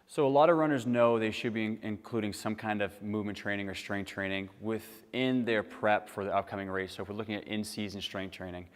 So a lot of runners know they should be including some kind of movement training or strength training within their prep for the upcoming race. So if we're looking at in-season strength training,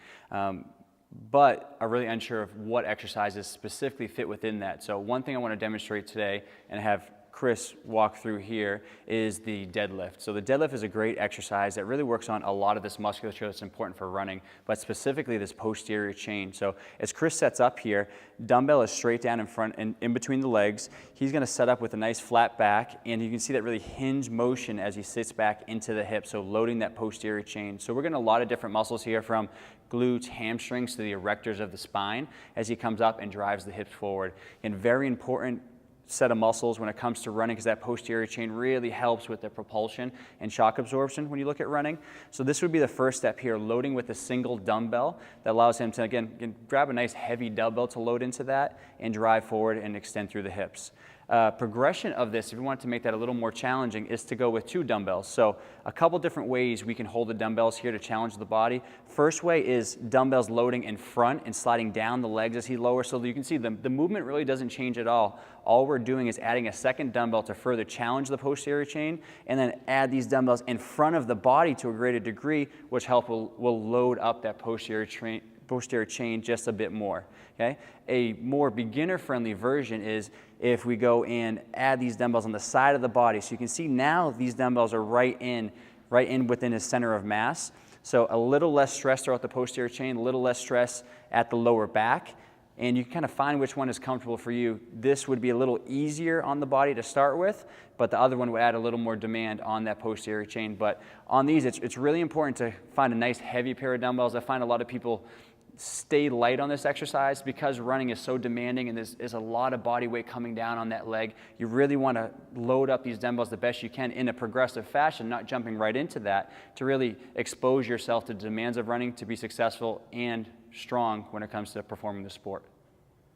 but are really unsure of what exercises specifically fit within that. So one thing I want to demonstrate today and have Chris walk through here is the deadlift. So the deadlift is a great exercise that really works on a lot of this musculature that's important for running, but specifically this posterior chain. So as Chris sets up here, dumbbell is straight down in front and in between the legs. He's going to set up with a nice flat back, and you can see that really hinge motion as he sits back into the hip, so loading that posterior chain. So we're getting a lot of different muscles here, from glutes, hamstrings to the erectors of the spine as he comes up and drives the hips forward. And very important set of muscles when it comes to running, because that posterior chain really helps with the propulsion and shock absorption when you look at running. So this would be the first step here, loading with a single dumbbell that allows him to, again, grab a nice heavy dumbbell to load into that and drive forward and extend through the hips. Progression of this, if we want to make that a little more challenging, is to go with 2 dumbbells. So a couple different ways we can hold the dumbbells here to challenge the body. First way is dumbbells loading in front and sliding down the legs as he lowers, so that you can see the movement really doesn't change at all. All we're doing is adding a second dumbbell to further challenge the posterior chain, and then add these dumbbells in front of the body to a greater degree, which will load up that posterior chain just a bit more. Okay? A more beginner-friendly version is if we go and add these dumbbells on the side of the body. So you can see now these dumbbells are right in within his center of mass. So a little less stress throughout the posterior chain, a little less stress at the lower back, and you can kind of find which one is comfortable for you. This would be a little easier on the body to start with, but the other one would add a little more demand on that posterior chain. But on these, it's really important to find a nice heavy pair of dumbbells. I find a lot of people stay light on this exercise because running is so demanding and there's a lot of body weight coming down on that leg. You really want to load up these dumbbells the best you can in a progressive fashion, not jumping right into that, to really expose yourself to the demands of running to be successful and strong when it comes to performing the sport.